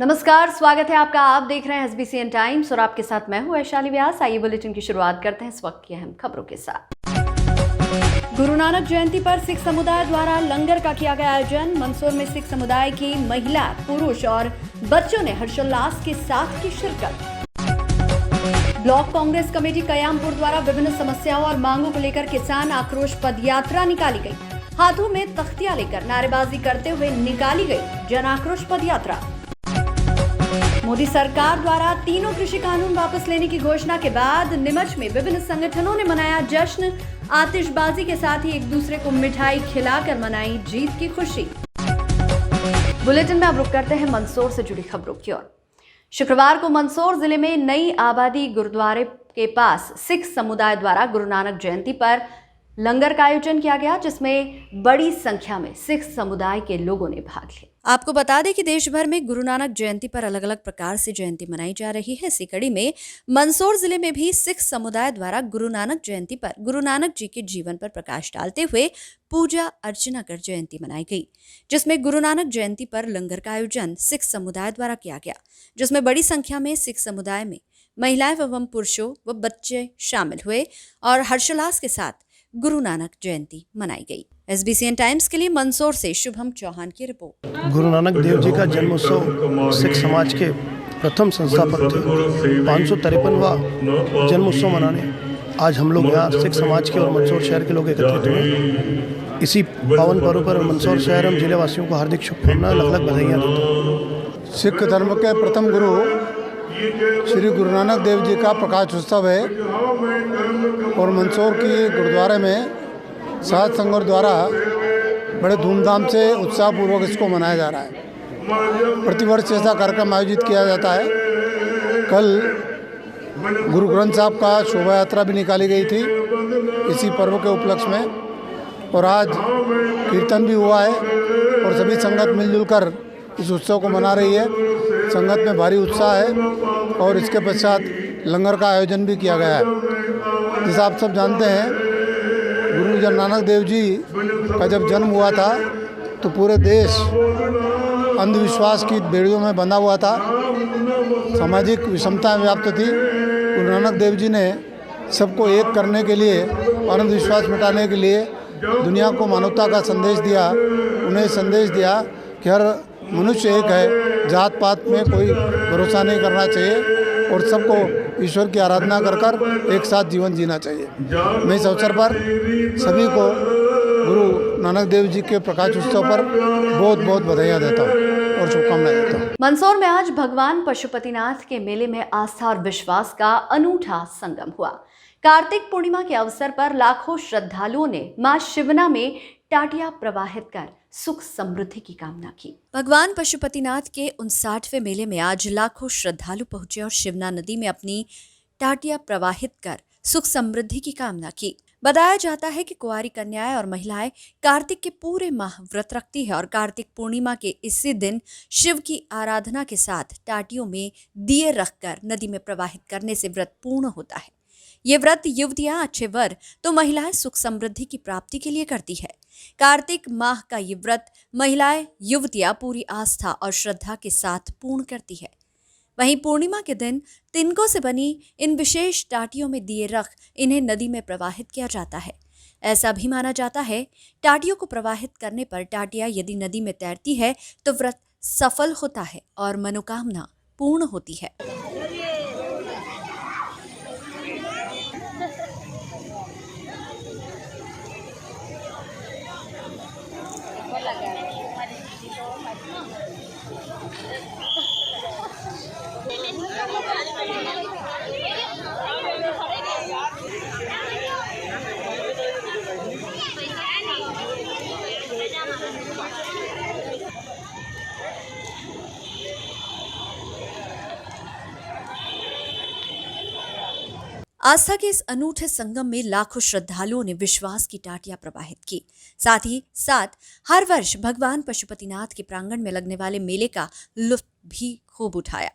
नमस्कार, स्वागत है आपका। आप देख रहे हैं एसबीसीएन टाइम्स और आपके साथ मैं हूं वैशाली व्यास। आइए बुलेटिन की शुरुआत करते हैं इस वक्त की अहम खबरों के साथ। गुरु नानक जयंती पर सिख समुदाय द्वारा लंगर का किया गया आयोजन। मंदसौर में सिख समुदाय की महिला, पुरुष और बच्चों ने हर्षोल्लास के साथ की शिरकत। ब्लॉक कांग्रेस कमेटी कयामपुर द्वारा विभिन्न समस्याओं और मांगों को लेकर किसान आक्रोश पदयात्रा निकाली गई। हाथों में तख्तियां लेकर नारेबाजी करते हुए निकाली गई जन आक्रोश पदयात्रा। मोदी सरकार द्वारा तीनों कृषि कानून वापस लेने की घोषणा के बाद नीमच में विभिन्न संगठनों ने मनाया जश्न। आतिशबाजी के साथ ही एक दूसरे को मिठाई खिलाकर मनाई जीत की खुशी। बुलेटिन में अब रुक करते हैं मंदसौर से जुड़ी खबरों की ओर। शुक्रवार को मंदसौर जिले में नई आबादी गुरुद्वारे के पास सिख समुदाय द्वारा गुरु नानक जयंती पर लंगर का आयोजन किया गया, जिसमें बड़ी संख्या में सिख समुदाय के लोगों ने भाग लिया। आपको बता दें कि देश भर में गुरु नानक जयंती पर अलग अलग प्रकार से जयंती मनाई जा रही है। इसी कड़ी में मंदसौर जिले में भी सिख समुदाय द्वारा गुरु नानक जयंती पर गुरु नानक जी के जीवन पर प्रकाश डालते हुए पूजा अर्चना कर जयंती मनाई गई, जिसमें गुरु नानक जयंती पर लंगर का आयोजन सिख समुदाय द्वारा किया गया, जिसमें बड़ी संख्या में सिख समुदाय में महिलाएं एवं पुरुषों व बच्चे शामिल हुए और हर्षोल्लास के साथ गुरु नानक जयंती मनाई गई। एसबीसीएन टाइम्स के लिए मंदसौर से शुभम चौहान की रिपोर्ट। गुरु नानक देव जी का जन्मोत्सव सिख समाज के प्रथम संस्थापक थे। 553वां जन्मोत्सव मनाने आज हम लोग यहाँ सिख समाज के और मंदसौर शहर के लोग एकत्रित हुए। इसी पावन पर्व पर मंदसौर शहर एवं जिले वासियों को हार्दिक शुभकामनाएं, लख लख बधाइयाँ देते हैं। सिख धर्म के प्रथम गुरु श्री गुरु नानक देव जी का प्रकाश उत्सव है और मंदसौर की गुरुद्वारे में साध संगत द्वारा बड़े धूमधाम से उत्साहपूर्वक इसको मनाया जा रहा है। प्रतिवर्ष ऐसा कार्यक्रम आयोजित किया जाता है। कल गुरु ग्रंथ साहब का शोभा यात्रा भी निकाली गई थी इसी पर्व के उपलक्ष्य में, और आज कीर्तन भी हुआ है और सभी संगत मिलजुल कर इस उत्सव को मना रही है। संगत में भारी उत्साह है और इसके पश्चात लंगर का आयोजन भी किया गया है। जैसा आप सब जानते हैं, गुरु जन नानक देव जी का जब जन्म हुआ था तो पूरे देश अंधविश्वास की बेड़ियों में बंधा हुआ था, सामाजिक विषमता व्याप्त थी। गुरु नानक देव जी ने सबको एक करने के लिए और अंधविश्वास मिटाने के लिए दुनिया को मानवता का संदेश दिया। उन्हें संदेश दिया कि हर मनुष्य एक है, जात पात में कोई भरोसा नहीं करना चाहिए और सबको ईश्वर की आराधना कर कर एक साथ जीवन जीना चाहिए। मैं इस अवसर पर सभी को गुरु नानक देव जी के प्रकाश उत्सव पर बहुत बहुत बधाइयाँ देता हूँ और शुभकामनाएं देता हूँ। मंदसौर में आज भगवान पशुपतिनाथ के मेले में आस्था और विश्वास का अनूठा संगम हुआ। कार्तिक पूर्णिमा के अवसर पर लाखों श्रद्धालुओं ने मां शिवना में टाटिया प्रवाहित कर सुख समृद्धि की कामना की। भगवान पशुपतिनाथ के 59वें मेले में आज लाखों श्रद्धालु पहुंचे और शिवना नदी में अपनी टाटिया प्रवाहित कर सुख समृद्धि की कामना की। बताया जाता है कि कुंवारी कन्याएं और महिलाएं कार्तिक के पूरे माह व्रत रखती है और कार्तिक पूर्णिमा के इसी दिन शिव की आराधना के साथ टाटियों में दिए रखकर नदी में प्रवाहित करने से व्रत पूर्ण होता है। ये व्रत युवतियां, अच्छे वर तो महिलाएं सुख समृद्धि की प्राप्ति के लिए करती है। कार्तिक माह का ये व्रत महिलाएं, युवतियां पूरी आस्था और श्रद्धा के साथ पूर्ण करती है। वहीं पूर्णिमा के दिन तिनकों से बनी इन विशेष टाटियों में दिए रख इन्हें नदी में प्रवाहित किया जाता है। ऐसा भी माना जाता है, टाटियों को प्रवाहित करने पर टाटिया यदि नदी में तैरती है तो व्रत सफल होता है और मनोकामना पूर्ण होती है। आस्था के इस अनूठे संगम में लाखों श्रद्धालुओं ने विश्वास की टाटियां प्रवाहित की। साथ ही साथ हर वर्ष भगवान पशुपतिनाथ के प्रांगण में लगने वाले मेले का लुत्फ भी खूब उठाया।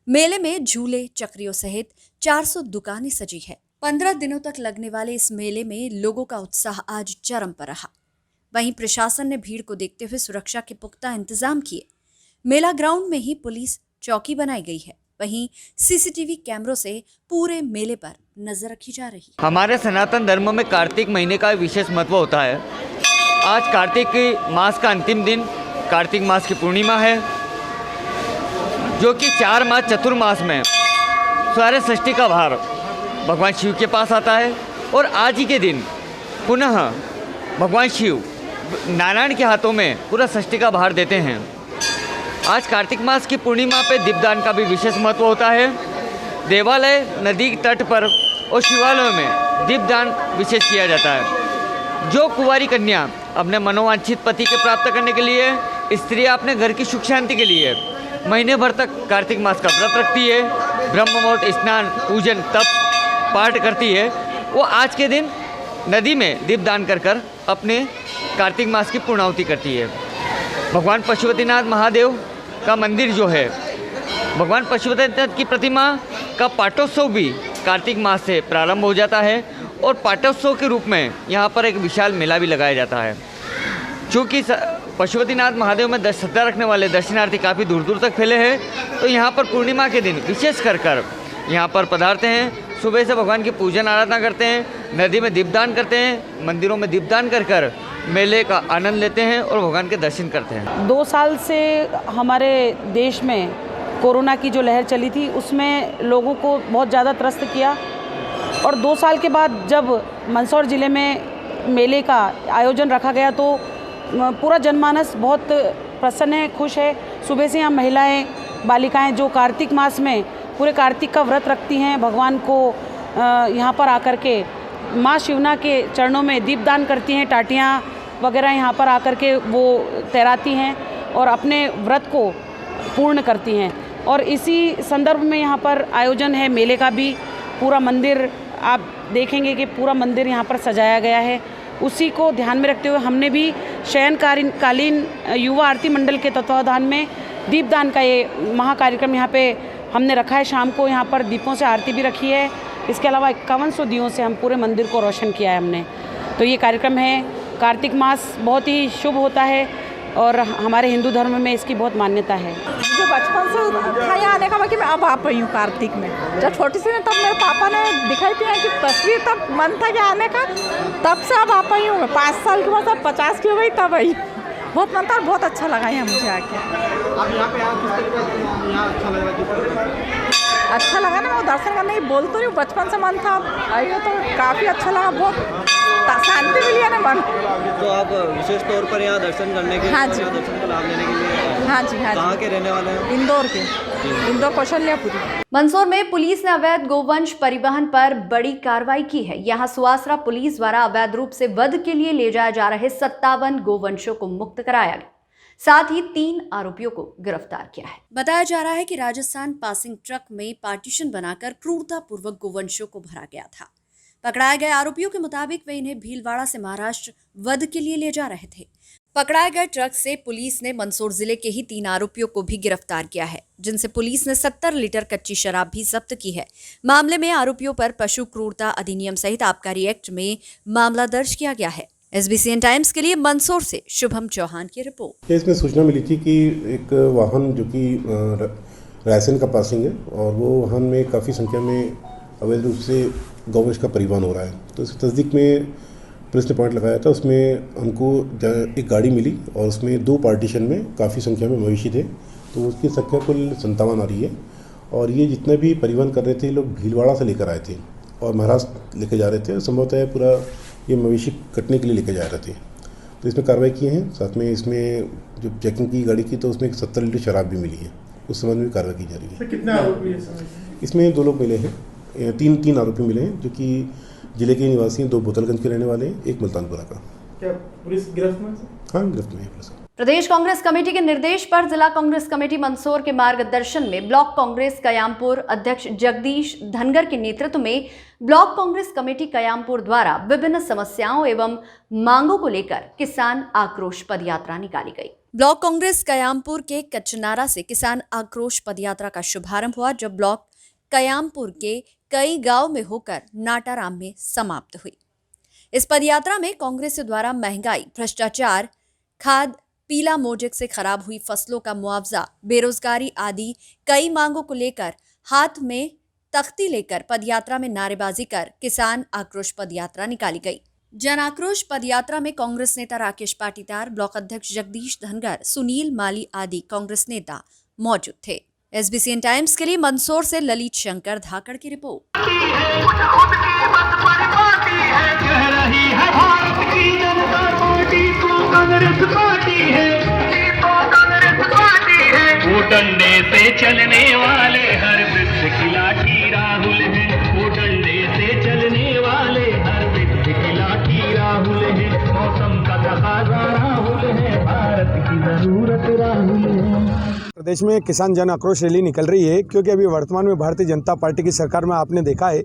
मेले में झूले, चक्रियों सहित 400 दुकानें सजी है। 15 दिनों तक लगने वाले इस मेले में लोगों का उत्साह आज चरम पर रहा। वहीं प्रशासन ने भीड़ को देखते हुए सुरक्षा के पुख्ता इंतजाम किए। मेला ग्राउंड में ही पुलिस चौकी बनाई गई है। वहीं सीसीटीवी कैमरों से पूरे मेले पर नजर रखी जा रही है। हमारे सनातन धर्म में कार्तिक महीने का विशेष महत्व होता है। आज कार्तिक मास का अंतिम दिन कार्तिक मास की पूर्णिमा है, जो कि 4 मास चतुर्मास में सारे षष्ठी का भार भगवान शिव के पास आता है। और आज ही के दिन पुनः भगवान शिव नारायण के हाथों में पूरा षष्ठी का भार देते हैं। आज कार्तिक मास की पूर्णिमा पे दीपदान का भी विशेष महत्व होता है। देवालय, नदी तट पर और शिवालयों में दीपदान विशेष किया जाता है। जो कुंवारी कन्या अपने मनोवांछित पति के प्राप्त करने के लिए, स्त्रियां अपने घर की सुख शांति के लिए महीने भर तक कार्तिक मास का व्रत रखती है, ब्रह्म मुहूर्त, स्नान, पूजन, तप, पाठ करती है, वो आज के दिन नदी में दीपदान कर अपने कार्तिक मास की पूर्णाहुति करती है। भगवान पशुपतिनाथ महादेव का मंदिर जो है, भगवान पशुपतिनाथ की प्रतिमा का पाटोत्सव भी कार्तिक मास से प्रारंभ हो जाता है और पाटोत्सव के रूप में यहाँ पर एक विशाल मेला भी लगाया जाता है। चूँकि पशुपतिनाथ महादेव में श्रद्धा रखने वाले दर्शनार्थी काफ़ी दूर दूर तक फैले हैं, तो यहाँ पर पूर्णिमा के दिन विशेष कर यहाँ पर पधारते हैं। सुबह से भगवान की पूजन आराधना करते हैं, नदी में दीपदान करते हैं, मंदिरों में दीपदान कर मेले का आनंद लेते हैं और भगवान के दर्शन करते हैं। 2 साल से हमारे देश में कोरोना की जो लहर चली थी, उसमें लोगों को बहुत ज़्यादा त्रस्त किया। और 2 साल के बाद जब मंदसौर ज़िले में मेले का आयोजन रखा गया, तो पूरा जनमानस बहुत प्रसन्न है, खुश है। सुबह से यहाँ महिलाएं, बालिकाएं जो कार्तिक मास में पूरे कार्तिक का व्रत रखती हैं, भगवान को यहाँ पर आकर के माँ शिवना के चरणों में दीपदान करती हैं, टाटियाँ वगैरह यहाँ पर आकर के वो तैराती हैं और अपने व्रत को पूर्ण करती हैं। और इसी संदर्भ में यहाँ पर आयोजन है मेले का भी। पूरा मंदिर आप देखेंगे कि पूरा मंदिर यहाँ पर सजाया गया है। उसी को ध्यान में रखते हुए हमने भी शयनकालीन युवा आरती मंडल के तत्वावधान में दीपदान का ये महाकार्यक्रम यहाँ पे हमने रखा है। शाम को यहाँ पर दीपों से आरती भी रखी है। इसके अलावा 5100 दियों से हम पूरे मंदिर को रोशन किया है हमने। तो ये कार्यक्रम है। कार्तिक मास बहुत ही शुभ होता है और हमारे हिंदू धर्म में इसकी बहुत मान्यता है। जो बचपन से था यहाँ आने का, बाकी मैं अब आ पाई हूँ कार्तिक में। जब छोटी सी तब मेरे पापा ने दिखाई थी कि तस्वीर, तब मन था कि आने का, तब से अब आ पाई हूँ। 5 साल के बाद अब 50 की हो गई, तब आई। बहुत मन था और बहुत अच्छा लगा है मुझे आके। अब यहाँ पे किस तरीके से यहाँ अच्छा लग रहा है? अच्छा लगा ना, मैं दर्शन करने की बोल तो नहीं, बचपन से मन था, आई हो तो काफ़ी अच्छा लगा, बहुत शांति मिली है ना मन। तो आप विशेष तौर पर यहाँ दर्शन करने के लिए, हाँ जी, दर्शन का लाभ लेने के लिए? हाँ जी, हाँ जी। कहाँ के रहने वाले हैं? इंदौर के, इंदौर कौशल्यापुरी। मंदसौर में पुलिस ने अवैध गोवंश परिवहन पर बड़ी कार्रवाई की है। यहां सुवासरा पुलिस द्वारा अवैध रूप से वध के लिए ले जाए जा रहे 57 गोवंशों को मुक्त कराया गया। साथ ही 3 आरोपियों को गिरफ्तार किया है। बताया जा रहा है कि राजस्थान पासिंग ट्रक में पार्टीशन बनाकर क्रूरतापूर्वक गोवंशों को भरा गया था। पकड़ाए गए आरोपियों के मुताबिक वे इन्हें भीलवाड़ा से महाराष्ट्र वध के लिए ले जा रहे थे। पकड़ाए गए ट्रक से पुलिस ने मंदसौर जिले के ही 3 आरोपियों को भी गिरफ्तार किया है, जिनसे पुलिस ने 70 लीटर कच्ची शराब भी जब्त की है। मामले में आरोपियों पर पशु क्रूरता अधिनियम सहित आबकारी एक्ट में मामला दर्ज किया गया है। SBCN टाइम्स के लिए मंदसौर से शुभम चौहान की रिपोर्ट। इसमें सूचना मिली थी कि एक वाहन जो कि रायसेन का पासिंग है और वो वाहन में काफ़ी संख्या में अवैध रूप से गौवंश का परिवहन हो रहा है। तो इस तस्दीक में पुलिस ने पॉइंट लगाया था। उसमें हमको एक गाड़ी मिली और उसमें 2 पार्टीशन में काफ़ी संख्या में मवेशी थे। तो उसकी संख्या कुल 57 आ रही है और ये जितना भी परिवहन कर रहे थे, लोग भीलवाड़ा से लेकर आए थे और महाराष्ट्र लेके जा रहे थे। संभवतः पूरा ये मवेशी कटने के लिए लेके जा रहे थे। तो इसमें कार्रवाई की है। साथ में इसमें जो चेकिंग की गाड़ी की, तो उसमें 70 लीटर शराब भी मिली है। उस संबंध में कार्रवाई की जा रही है। कितने आरोपी हैं? इसमें 2 लोग मिले हैं, 3 आरोपी मिले हैं, जो कि जिले के निवासी हैं। 2 बोतलगंज के रहने वाले हैं, 1 मुल्तानपुरा का। क्या पुलिस गिरफ्त में? हाँ, गिरफ्त में है पुलिस। प्रदेश कांग्रेस कमेटी के निर्देश पर जिला कांग्रेस कमेटी मंदसौर के मार्गदर्शन में ब्लॉक कांग्रेस कयामपुर अध्यक्ष जगदीश धनगर के नेतृत्व में ब्लॉक कांग्रेस कमेटी कयामपुर द्वारा विभिन्न समस्याओं एवं मांगों को लेकर किसान आक्रोश पदयात्रा निकाली गई। ब्लॉक कांग्रेस कयामपुर के कचनारा से किसान आक्रोश पदयात्रा का शुभारंभ हुआ, जब ब्लॉक कयामपुर के कई गांव में होकर नाटाराम में समाप्त हुई। इस पदयात्रा में कांग्रेस द्वारा महंगाई, भ्रष्टाचार, खाद, पीला मोजेक से खराब हुई फसलों का मुआवजा, बेरोजगारी आदि कई मांगों को लेकर हाथ में तख्ती लेकर पदयात्रा में नारेबाजी कर किसान आक्रोश पदयात्रा निकाली गई। जन आक्रोश पदयात्रा में कांग्रेस नेता राकेश पाटीदार, ब्लॉक अध्यक्ष जगदीश धनगर, सुनील माली आदि कांग्रेस नेता मौजूद थे। SBCN टाइम्स के लिए मंदसौर से ललित शंकर धाकड़ की रिपोर्ट। वो डंडे से चलने वाले हर वृक्ष की लाठी राहुल है, वो डंडे से चलने वाले हर वृक्ष की लाठी राहुल है, मौसम का तकाज़ा राहुल है, भारत की जरूरत राहुल है। प्रदेश में किसान जन आक्रोश रैली निकल रही है क्योंकि अभी वर्तमान में भारतीय जनता पार्टी की सरकार में आपने देखा है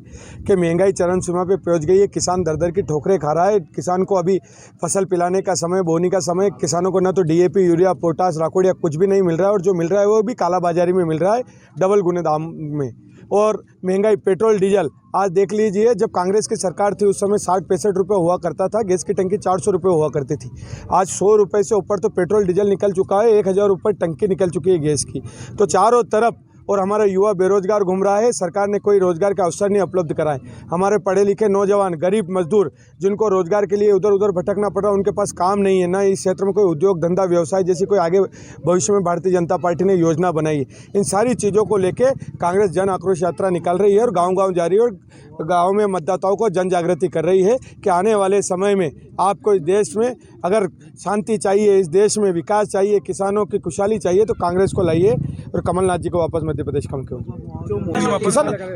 कि महंगाई चरम सीमा पे पहुंच गई है। किसान दर दर की ठोकरें खा रहा है। किसान को अभी फसल पिलाने का समय, बोनी का समय, किसानों को न तो DAP, यूरिया, पोटास, राकोड़िया कुछ भी नहीं मिल रहा है और जो मिल रहा है वो भी कालाबाजारी में मिल रहा है, डबल गुने दाम में। और महंगाई, पेट्रोल, डीजल, आज देख लीजिए, जब कांग्रेस की सरकार थी उस समय 60-65 रुपये हुआ करता था, गैस की टंकी 400 रुपये हुआ करती थी। आज 100 रुपये से ऊपर तो पेट्रोल डीजल निकल चुका है, 1000 रुपये टंकी निकल चुकी है गैस की। तो चारों तरफ और हमारा युवा बेरोजगार घूम रहा है। सरकार ने कोई रोजगार का अवसर नहीं उपलब्ध कराए। हमारे पढ़े लिखे नौजवान, गरीब मजदूर जिनको रोजगार के लिए उधर उधर भटकना पड़ रहा है, उनके पास काम नहीं है, ना इस क्षेत्र में कोई उद्योग धंधा व्यवसाय जैसी कोई आगे भविष्य में भारतीय जनता पार्टी ने योजना बनाई है। इन सारी चीज़ों को लेके कांग्रेस जन आक्रोश यात्रा निकाल रही है और गाँव-गाँव जा रही है और गाँव में मतदाताओं को जन जागृति कर रही है कि आने वाले समय में आपको इस देश में अगर शांति चाहिए, इस देश में विकास चाहिए, किसानों की खुशहाली चाहिए तो कांग्रेस को लाइए और कमलनाथ जी को वापस मध्य प्रदेश का मुख्यमंत्री।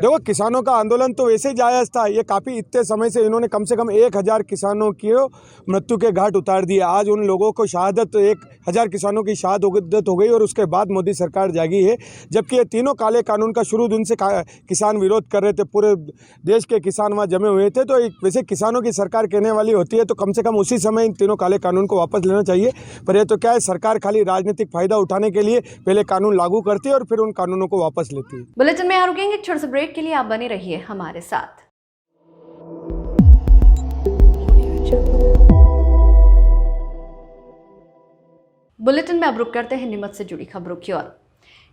देखो, किसानों का आंदोलन तो वैसे जायज़ था। ये काफ़ी इतने समय से इन्होंने कम से कम 1000 किसानों की मृत्यु के घाट उतार दिया। आज उन लोगों को शहादत, 1000 किसानों की शहादत हो गई और उसके बाद मोदी सरकार जागी है। जबकि ये तीनों काले कानून का शुरू दिन से किसान विरोध कर रहे थे, पूरे देश के किसान वहाँ जमे हुए थे। तो वैसे किसानों की सरकार कहने वाली होती है तो कम से कम उसी समय इन तीनों काले कानून को वापस लेना चाहिए। पर ये तो क्या है, सरकार खाली राजनीतिक फायदा उठाने के लिए पहले कानून लागू करती है और फिर उन कानूनों को वापस लेती है। बुलेटिन में यहाँ रुकेंगे एक छोटे से ब्रेक के लिए, आप बने रहिए हमारे साथ। बुलेटिन में अब रुक करते हैं नीमच से जुड़ी खबरों की ओर।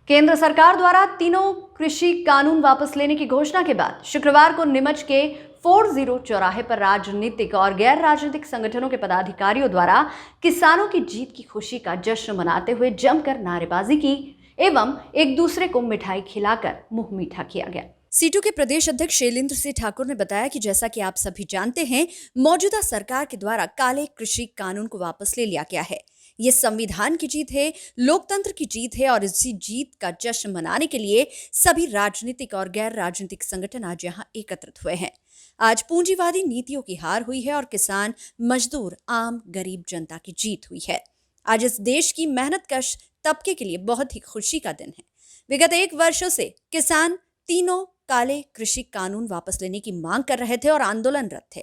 केंद्र सरकार द्वारा तीनों कृषि कानून वापस लेने की घोषणा के बाद शुक्रवार को नीमच के 40 चौराहे पर राजनीतिक और गैर राजनीतिक संगठनों के पदाधिकारियों द्वारा किसानों की जीत की खुशी का जश्न मनाते हुए जमकर नारेबाजी की एवं एक दूसरे को मिठाई खिलाकर मुंह मीठा किया गया। सीटू के प्रदेश अध्यक्ष शैलेंद्र सिंह ठाकुर ने बताया कि जैसा कि आप सभी जानते हैं, मौजूदा सरकार के द्वारा काले कृषि कानून को वापस ले लिया गया है। ये संविधान की जीत है, लोकतंत्र की जीत है और इसी जीत का जश्न मनाने के लिए सभी राजनीतिक और गैर राजनीतिक संगठन आज यहाँ एकत्रित हुए हैं। आज पूंजीवादी नीतियों की हार हुई है और किसान, मजदूर, आम गरीब जनता की जीत हुई है। आज इस देश की मेहनतकश तबके के लिए बहुत ही खुशी का दिन है। विगत 1 वर्षों से किसान तीनों काले कृषि कानून वापस लेने की मांग कर रहे थे और आंदोलनरत थे,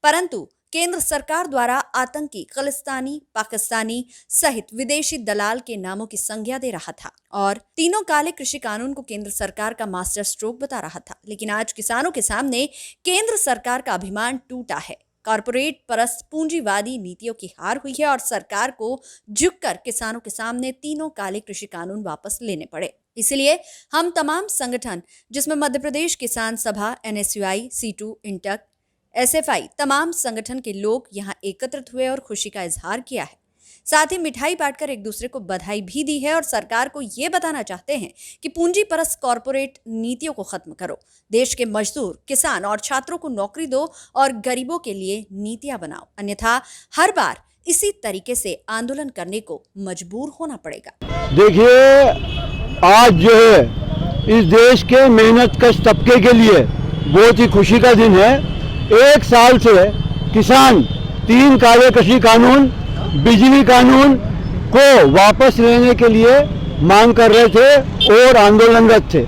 परंतु केंद्र सरकार द्वारा आतंकी, खालिस्तानी, पाकिस्तानी सहित विदेशी दलाल के नामों की संज्ञा दे रहा था और तीनों काले कृषि कानून को केंद्र सरकार का मास्टर स्ट्रोक बता रहा था। लेकिन आज किसानों के सामने केंद्र सरकार का अभिमान टूटा है। कॉरपोरेट परस्त पूंजीवादी नीतियों की हार हुई है और सरकार को झुककर किसानों के सामने तीनों काले कृषि कानून वापस लेने पड़े। इसलिए हम तमाम संगठन, जिसमें मध्य प्रदेश किसान सभा, NSUI, सीटू, इंटक, SFI, तमाम संगठन के लोग यहाँ एकत्रित हुए और खुशी का इजहार किया है। साथ ही मिठाई बांटकर एक दूसरे को बधाई भी दी है और सरकार को ये बताना चाहते हैं कि पूंजी परस्त कॉरपोरेट नीतियों को खत्म करो, देश के मजदूर, किसान और छात्रों को नौकरी दो और गरीबों के लिए नीतियां बनाओ, अन्यथा हर बार इसी तरीके से आंदोलन करने को मजबूर होना पड़ेगा। देखिए, आज जो है इस देश के मेहनतकश तबके के लिए बहुत ही खुशी का दिन है। 1 साल से किसान 3 काले कृषि कानून, बिजली कानून को वापस लेने के लिए मांग कर रहे थे और आंदोलनरत थे।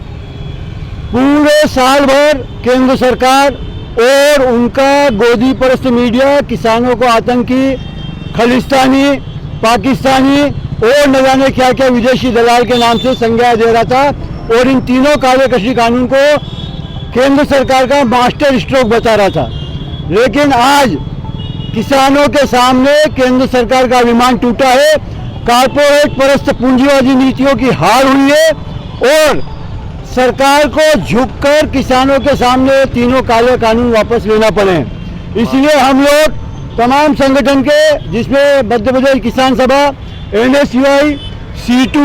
पूरे साल भर केंद्र सरकार और उनका गोदी परस्त मीडिया किसानों को आतंकी, खालिस्तानी, पाकिस्तानी और न जाने क्या क्या विदेशी दलाल के नाम से संज्ञा दे रहा था और इन तीनों काले कृषि कानून को केंद्र सरकार का मास्टर स्ट्रोक बता रहा था। लेकिन आज किसानों के सामने केंद्र सरकार का अभिमान टूटा है। कारपोरेट परस्त पूंजीवादी नीतियों की हार हुई है और सरकार को झुककर किसानों के सामने तीनों काले कानून वापस लेना पड़े। इसलिए हम लोग तमाम संगठन के, जिसमें मध्य प्रदेश किसान सभा, NSUI, C2,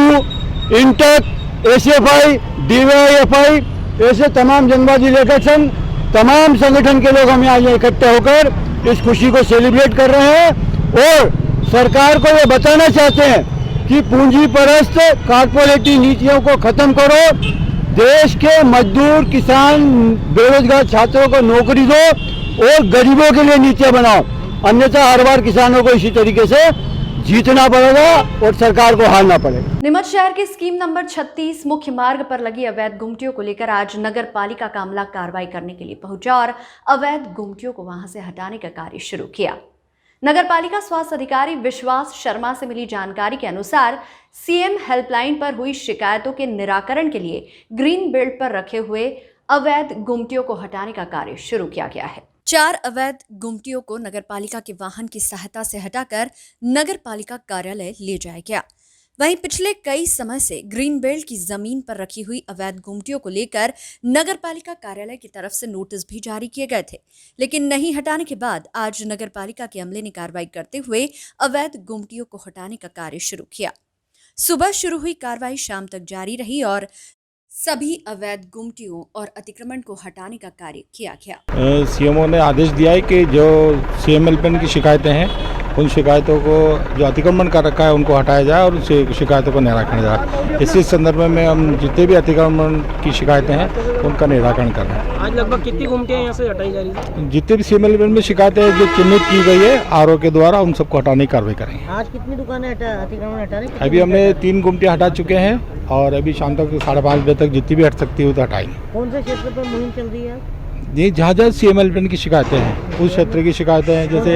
INTUC, SFI, DYFI, ऐसे तमाम जनवादी संगठन, तमाम संगठन के लोग हम यहाँ इकट्ठे होकर इस खुशी को सेलिब्रेट कर रहे हैं और सरकार को ये बताना चाहते हैं कि पूंजी परस्त कारपोरेटिव नीतियों को खत्म करो, देश के मजदूर, किसान, बेरोजगार छात्रों को नौकरी दो और गरीबों के लिए नीतियां बनाओ, अन्यथा हर बार किसानों को इसी तरीके से जीतना पड़ेगा और सरकार को हारना पड़ेगा। नीमच शहर के स्कीम नंबर 36 मुख्य मार्ग पर लगी अवैध गुमटियों को लेकर आज नगर पालिका का अमला कार्रवाई करने के लिए पहुंचा और अवैध गुमटियों को वहां से हटाने का कार्य शुरू किया। नगर पालिका स्वास्थ्य अधिकारी विश्वास शर्मा से मिली जानकारी के अनुसार CM हेल्पलाइन पर हुई शिकायतों के निराकरण के लिए ग्रीन बेल्ट पर रखे हुए अवैध गुमटियों को हटाने का कार्य शुरू किया गया है। 4 अवैध गुमटियों को नगर पालिका के वाहन की सहायता से हटाकर नगर पालिका कार्यालय ले जाया गया। वहीं पिछले कई समय से ग्रीन बेल्ट की जमीन पर रखी हुई अवैध गुमटियों को लेकर नगर पालिका कार्यालय की तरफ से नोटिस भी जारी किए गए थे, लेकिन नहीं हटाने के बाद आज नगर पालिका के अमले ने कार्रवाई करते हुए अवैध गुमटियों को हटाने का कार्य शुरू किया। सुबह शुरू हुई कार्रवाई शाम तक जारी रही और सभी अवैध गुमटियों और अतिक्रमण को हटाने का कार्य किया गया। CMO ने आदेश दिया है कि जो CM हेल्पलाइन की शिकायतें हैं उन शिकायतों को, जो अतिक्रमण कर रखा है उनको हटाया जाए और उन शिकायतों को निराकरण जाए। इसी संदर्भ में हम जितने भी अतिक्रमण की शिकायतें हैं उनका निराकरण कर रहे हैं। आज लगभग कितनी गुमटियाँ यहाँ से हटाई जा रही है? जितने भी CM हेल्पलाइन में शिकायतें जो चिन्हित की गई है RO के द्वारा, उन सबको हटाने की कार्रवाई करेंगे। आज कितनी दुकानें अतिक्रमण हटाने? अभी हमने 3 गुमटियाँ हटा चुके हैं और अभी शाम तक 5:30 बजे तक जितनी भी हट सकती है तो हटाएंगे। कौन से क्षेत्र पर मुहिम चल रही है? जी, जहाँ जहाँ CM हेल्पलाइन की शिकायतें हैं उस क्षेत्र की शिकायतें हैं। जैसे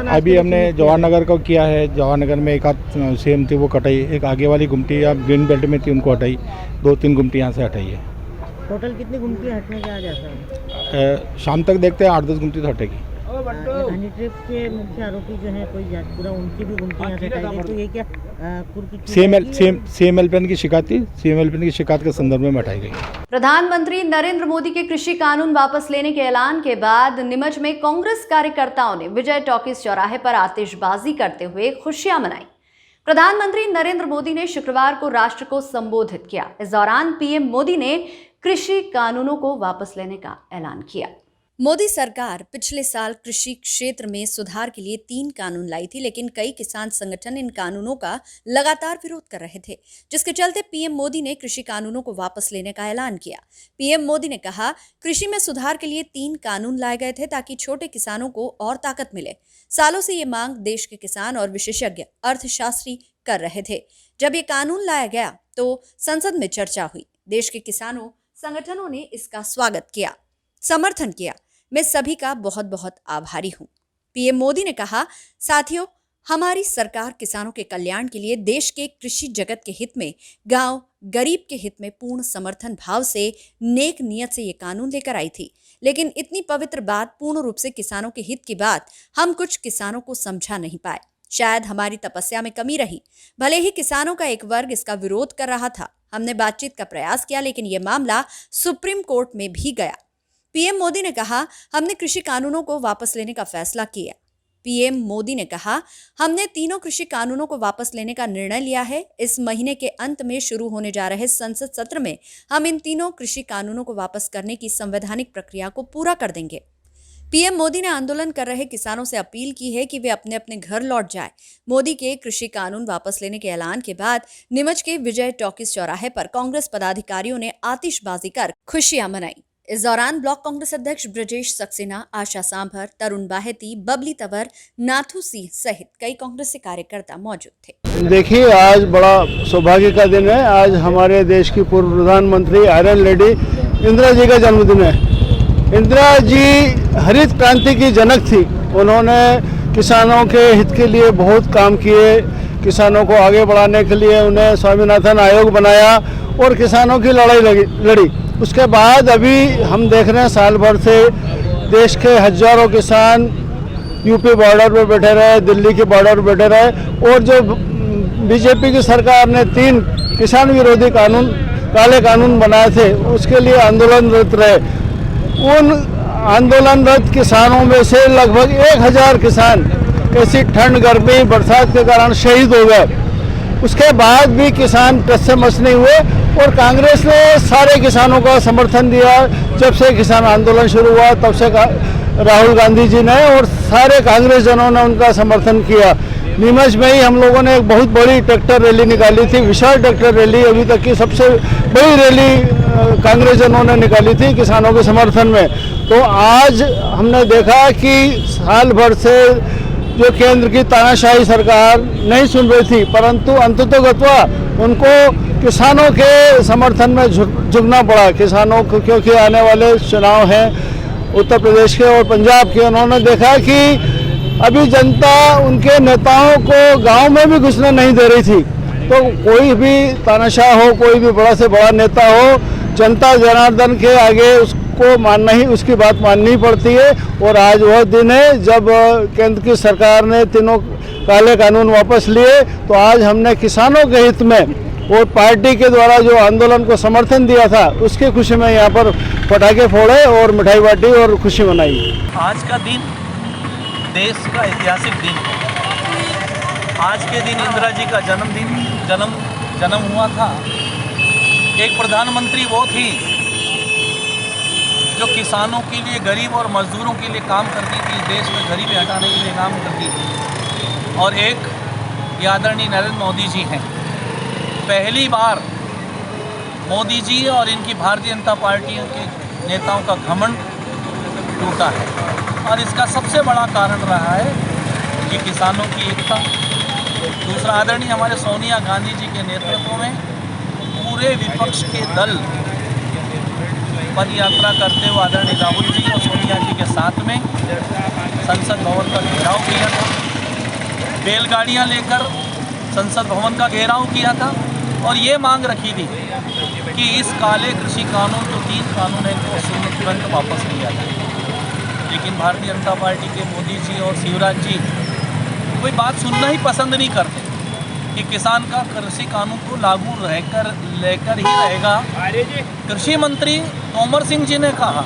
अभी हमने जवाहर नगर को किया है, जवाहर नगर में एक आध CM थी वो कटाई, एक आगे वाली गुमटी या ग्रीन बेल्ट में थी उनको हटाई, 2-3 गुमटी यहाँ से हटाई है। टोटल कितनी गुमटी हटने का आ जाता है? शाम तक देखते हैं 8-10 गुमटी तो हटेगी। हनी ट्रिप के मुख्य आरोपी जो है कोई जाजपुरा, उनकी भी गुमटी यहाँ से हटाई गई, तो ये क्या CM हेल्पलाइन की शिकायत थी, CM हेल्पलाइन की शिकायत के संदर्भ में हटाई गई। प्रधानमंत्री नरेंद्र मोदी के कृषि कानून वापस लेने के ऐलान के बाद नीमच में कांग्रेस कार्यकर्ताओं ने विजय टॉकीज चौराहे पर आतिशबाजी करते हुए खुशियां मनाई। प्रधानमंत्री नरेंद्र मोदी ने शुक्रवार को राष्ट्र को संबोधित किया। इस दौरान PM मोदी ने कृषि कानूनों को वापस लेने का ऐलान किया। मोदी सरकार पिछले साल कृषि क्षेत्र में सुधार के लिए 3 कानून लाई थी, लेकिन कई किसान संगठन इन कानूनों का लगातार विरोध कर रहे थे, जिसके चलते PM मोदी ने कृषि कानूनों को वापस लेने का ऐलान किया। PM मोदी ने कहा, कृषि में सुधार के लिए 3 कानून लाए गए थे ताकि छोटे किसानों को और ताकत मिले। सालों से ये मांग देश के किसान और विशेषज्ञ अर्थशास्त्री कर रहे थे। जब ये कानून लाया गया तो संसद में चर्चा हुई। देश के किसानों संगठनों ने इसका स्वागत किया, समर्थन किया। मैं सभी का बहुत बहुत आभारी हूं। PM मोदी ने कहा, साथियों, हमारी सरकार किसानों के कल्याण के लिए देश के कृषि जगत के हित में, गांव गरीब के हित में पूर्ण समर्थन भाव से, नेक नियत से ये कानून लेकर आई थी। लेकिन इतनी पवित्र बात, पूर्ण रूप से किसानों के हित की बात, हम कुछ किसानों को समझा नहीं पाए। शायद हमारी तपस्या में कमी रही। भले ही किसानों का एक वर्ग इसका विरोध कर रहा था, हमने बातचीत का प्रयास किया, लेकिन यह मामला सुप्रीम कोर्ट में भी गया। PM मोदी ने कहा, हमने कृषि कानूनों को वापस लेने का फैसला किया। PM मोदी ने कहा, हमने तीनों कृषि कानूनों को वापस लेने का निर्णय लिया है। इस महीने के अंत में शुरू होने जा रहे संसद सत्र में हम इन तीनों कृषि कानूनों को वापस करने की संवैधानिक प्रक्रिया को पूरा कर देंगे। PM मोदी ने आंदोलन कर रहे किसानों से अपील की है कि वे अपने अपने घर लौट जाएं। मोदी के कृषि कानून वापस लेने के ऐलान के बाद नीमच के विजय टॉकीज चौराहे पर कांग्रेस पदाधिकारियों ने आतिशबाजी कर खुशियां मनाई। इस दौरान ब्लॉक कांग्रेस अध्यक्ष ब्रजेश सक्सेना, आशा सांभर, तरुण बाहेती, बबली तंवर, नाथू सिंह सहित कई कांग्रेसी कार्यकर्ता मौजूद थे। देखिए, आज बड़ा सौभाग्य का दिन है। आज हमारे देश की पूर्व प्रधानमंत्री आयरन लेडी इंदिरा जी का जन्मदिन है। इंदिरा जी हरित क्रांति की जनक थी। उन्होंने किसानों के हित के लिए बहुत काम किए। किसानों को आगे बढ़ाने के लिए उन्हें स्वामीनाथन आयोग बनाया और किसानों की लड़ाई लड़ी। उसके बाद अभी हम देख रहे हैं, साल भर से देश के हजारों किसान यूपी बॉर्डर पर बैठे रहे, दिल्ली के बॉर्डर पर बैठे रहे और जो बीजेपी की सरकार ने 3 किसान विरोधी कानून, काले कानून बनाए थे, उसके लिए आंदोलनरत रहे। उन आंदोलनरत किसानों में से लगभग 1000 किसान ऐसी ठंड, गर्मी, बरसात के कारण शहीद हो गए। उसके बाद भी किसान टस से मस नहीं हुए और कांग्रेस ने सारे किसानों का समर्थन दिया। जब से किसान आंदोलन शुरू हुआ तब से राहुल गांधी जी ने और सारे कांग्रेस जनों ने उनका समर्थन किया। नीमच में ही हम लोगों ने एक बहुत बड़ी ट्रैक्टर रैली निकाली थी, विशाल ट्रैक्टर रैली, अभी तक की सबसे बड़ी रैली कांग्रेस जनों ने निकाली थी किसानों के समर्थन में। तो आज हमने देखा कि साल भर से जो केंद्र की तानाशाही सरकार नहीं सुन रही थी, परंतु अंततोगत्वा उनको किसानों के समर्थन में झुकना पड़ा। किसानों को, क्योंकि आने वाले चुनाव हैं उत्तर प्रदेश के और पंजाब के, उन्होंने देखा कि अभी जनता उनके नेताओं को गांव में भी घुसने नहीं दे रही थी। तो कोई भी तानाशाह हो, कोई भी बड़ा से बड़ा नेता हो, जनता जनार्दन के आगे उसको मानना ही, उसकी बात माननी पड़ती है। और आज वह दिन है जब केंद्र की सरकार ने तीनों काले कानून वापस लिए। तो आज हमने किसानों के हित में और पार्टी के द्वारा जो आंदोलन को समर्थन दिया था उसकी खुशी में यहाँ पर पटाखे फोड़े और मिठाई बांटी और खुशी मनाई। आज का दिन देश का ऐतिहासिक दिन है। आज के दिन इंदिरा जी का जन्म हुआ था। एक प्रधानमंत्री वो थी जो किसानों के लिए, गरीब और मजदूरों के लिए काम करती थी, देश में गरीबी हटाने के लिए काम करती थी। और एक आदरणीय नरेंद्र मोदी जी हैं। पहली बार मोदी जी और इनकी भारतीय जनता पार्टी के नेताओं का घमंड टूटा है और इसका सबसे बड़ा कारण रहा है कि किसानों की एकता। दूसरा, आदरणीय हमारे सोनिया गांधी जी के नेतृत्व में पूरे विपक्ष के दल पद यात्रा करते हुए आदरणीय राहुल जी और सोनिया जी के साथ में संसद भवन का घेराव किया था। बैलगाड़ियां लेकर संसद भवन का घेराव किया था और ये मांग रखी थी कि इस काले कृषि कानून, जो 3 कानून हैं, को तुरंत वापस लिया जाए। लेकिन भारतीय जनता पार्टी के मोदी जी और शिवराज जी कोई बात सुनना ही पसंद नहीं करते कि किसान का कृषि कानून को लागू लेकर ही रहेगा। कृषि मंत्री तोमर सिंह जी ने कहा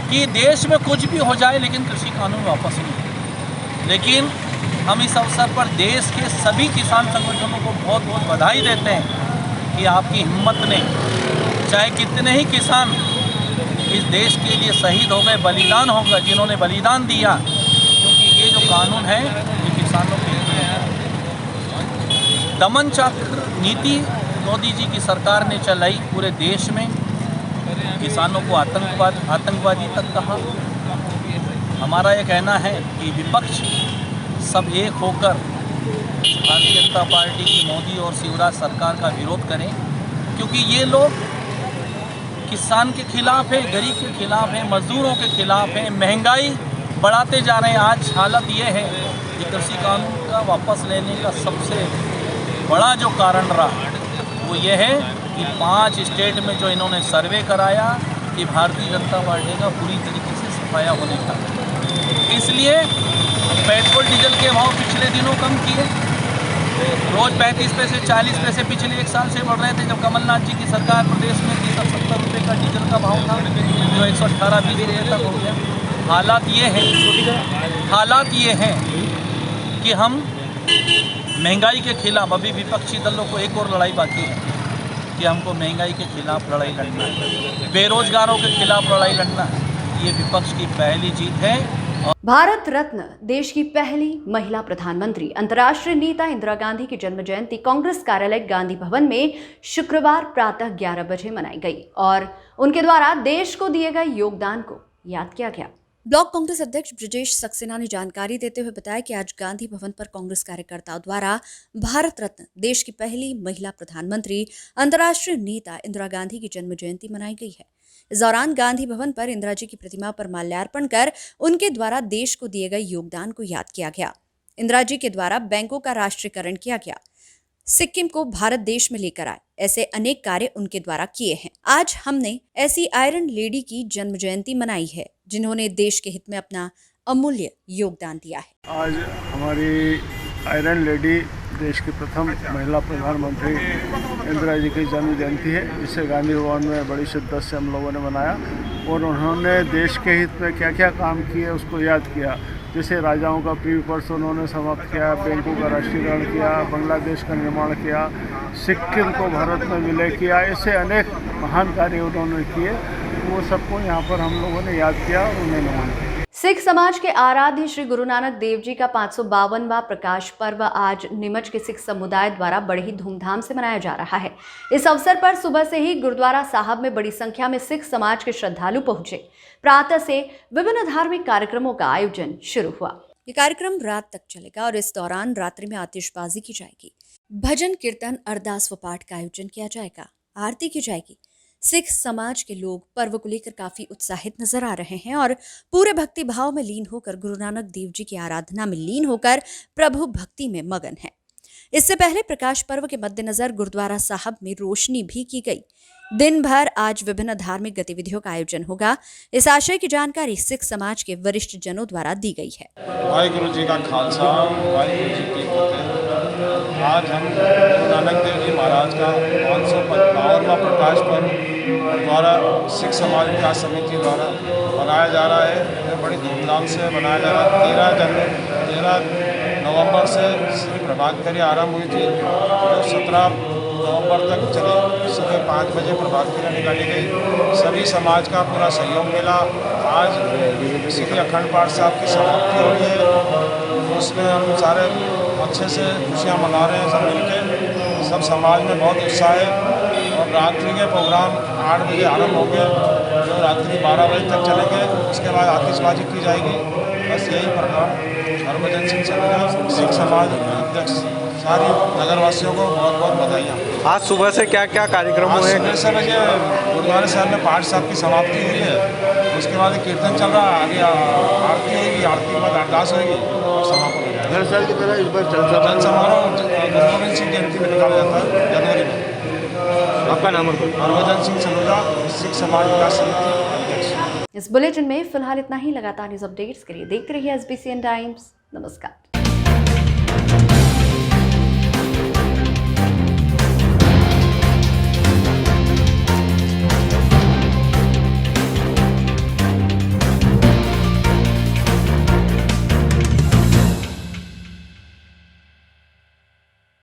कि देश में कुछ भी हो जाए लेकिन कृषि कानून वापस नहीं। लेकिन हम इस अवसर पर देश के सभी किसान संगठनों को बहुत बहुत बधाई देते हैं कि आपकी हिम्मत ने, चाहे कितने ही किसान इस देश के लिए शहीद हो गए, बलिदान हो गए, जिन्होंने बलिदान दिया, क्योंकि ये जो कानून है ये किसानों के लिए है। दमन चक्र नीति मोदी जी की सरकार ने चलाई पूरे देश में, किसानों को आतंकवादी तक कहा। हमारा ये कहना है कि विपक्ष सब एक होकर भारतीय जनता पार्टी की मोदी और शिवराज सरकार का विरोध करें, क्योंकि ये लोग किसान के खिलाफ है, गरीब के खिलाफ है, मजदूरों के खिलाफ है, महंगाई बढ़ाते जा रहे हैं। आज हालत ये है कि कृषि कानून का वापस लेने का सबसे बड़ा जो कारण रहा वो ये है कि 5 स्टेट में जो इन्होंने सर्वे कराया कि भारतीय जनता पार्टी का पूरी तरीके से सफाया होने का, इसलिए पेट्रोल डीजल के भाव पिछले दिनों कम किए। रोज़ 35 पैसे 40 पैसे पिछले 1 साल से बढ़ रहे थे। जब कमलनाथ जी की सरकार प्रदेश में थी तब 70 रुपये का डीजल का भाव था, जो 118-20 रुपये तक हो गया। हालात ये हैं कि हम महंगाई के खिलाफ, अभी विपक्षी दलों को एक और लड़ाई बाकी है कि हमको महंगाई के खिलाफ लड़ाई लड़ना है, बेरोजगारों के खिलाफ लड़ाई लड़ना है। ये विपक्ष की पहली जीत है। भारत रत्न, देश की पहली महिला प्रधानमंत्री, अंतर्राष्ट्रीय नेता इंदिरा गांधी की जन्म जयंती कांग्रेस कार्यालय गांधी भवन में शुक्रवार प्रातः 11 बजे मनाई गई और उनके द्वारा देश को दिए गए योगदान को याद किया गया। ब्लॉक कांग्रेस अध्यक्ष ब्रजेश सक्सेना ने जानकारी देते हुए बताया कि आज गांधी भवन पर कांग्रेस कार्यकर्ताओं द्वारा भारत रत्न, देश की पहली महिला प्रधानमंत्री, अंतर्राष्ट्रीय नेता इंदिरा गांधी की जन्म जयंती मनाई गई है। इस दौरान गांधी भवन पर इंदिरा जी की प्रतिमा पर माल्यार्पण कर उनके द्वारा देश को दिए गए योगदान को याद किया गया। इंदिरा जी के द्वारा बैंकों का राष्ट्रीयकरण किया गया, सिक्किम को भारत देश में लेकर आए, ऐसे अनेक कार्य उनके द्वारा किए हैं। आज हमने ऐसी आयरन लेडी की जन्म जयंती मनाई है जिन्होंने देश के हित में अपना अमूल्य योगदान दिया है। आज हमारी आयरन लेडी देश की प्रथम महिला प्रधानमंत्री इंदिरा जी की जन्म जयंती है, जिसे गांधी भवन में बड़ी शिद्दत से हम लोगों ने मनाया और उन्होंने देश के हित में क्या क्या काम किए उसको याद किया। जैसे राजाओं का पीवी पर्स उन्होंने समाप्त किया, बैंकों का राष्ट्रीयकरण किया, बांग्लादेश का निर्माण किया, सिक्किम को भारत में विलय किया, ऐसे अनेक महान कार्य उन्होंने किए। वो सबको यहाँ पर हम लोगों ने याद किया और उन्हें नमन किया। सिख समाज के आराध्य श्री गुरु नानक देव जी का 552वां प्रकाश पर्व आज नीमच के सिख समुदाय द्वारा बड़े ही धूमधाम से मनाया जा रहा है। इस अवसर पर सुबह से ही गुरुद्वारा साहब में बड़ी संख्या में सिख समाज के श्रद्धालु पहुंचे। प्रातः से विभिन्न धार्मिक कार्यक्रमों का आयोजन शुरू हुआ। ये कार्यक्रम रात तक चलेगा और इस दौरान रात्रि में आतिशबाजी की जाएगी, भजन कीर्तन, अरदास व पाठ का आयोजन किया जाएगा, आरती की जाएगी। सिख समाज के लोग पर्व को लेकर काफी उत्साहित नजर आ रहे हैं और पूरे भक्ति भाव में लीन होकर गुरु नानक देव जी की आराधना में लीन होकर प्रभु भक्ति में मगन है। इससे पहले प्रकाश पर्व के मद्देनजर गुरुद्वारा साहब में रोशनी भी की गई। दिन भर आज विभिन्न धार्मिक गतिविधियों का आयोजन होगा। इस आशय की जानकारी सिख समाज के वरिष्ठ जनों द्वारा दी गई है। वाहिगुरु जी का खालसा, वाहिगुरु जी की फतेह। आज हम गुरु नानक देव जी महाराज का 552वां प्रकाश पर्व द्वारा सिख समाज विकास समिति द्वारा मनाया जा रहा है। यह बड़ी धूमधाम से मनाया जा रहा है। 13 नवंबर से श्री प्रभात फेरी आरंभ हुई थी, जो 17 नवंबर तक चली। सुबह 5 बजे प्रभात फेरी निकाली गई। सभी समाज का पूरा सहयोग मिला। आज सिख अखंड पाठ साहब की समाप्ति हो रही है, उसमें हम सारे अच्छे से खुशियाँ मना रहे हैं। सब मिलके सब समाज में बहुत उत्साह है और रात्रि के प्रोग्राम 8 बजे आरंभ हो गए, जो रात्रि 12 बजे तक चलेंगे। उसके बाद आतिशबाजी की जाएगी। बस यही प्रोग्राम। हरभजन सिंह सलूजा, सिख समाज अध्यक्ष, सारी नगरवासियों को बहुत बहुत बधाइयाँ। आज सुबह से क्या क्या कार्यक्रम हुए? सुबह 6 बजे गुरुद्वारा साहब में पाठ साहब की समाप्ति हुई है। उसके बाद कीर्तन चल रहा है, आगे आरती होगी, आरती के बाद अरदास होगी और समापन हो जाएगा। हर साल की तरह इस बार जन समारोह गुरु गोविंद सिंह जयंती में निकाला जाता है जनवरी में। आपका नाम? हरभजन सिंह सलूजा, सिख समाज विकास समिति अध्यक्ष। इस बुलेटिन में फिलहाल इतना ही। लगातार न्यूज अपडेट्स के लिए देखते रहिए SBCN टाइम्स। नमस्कार।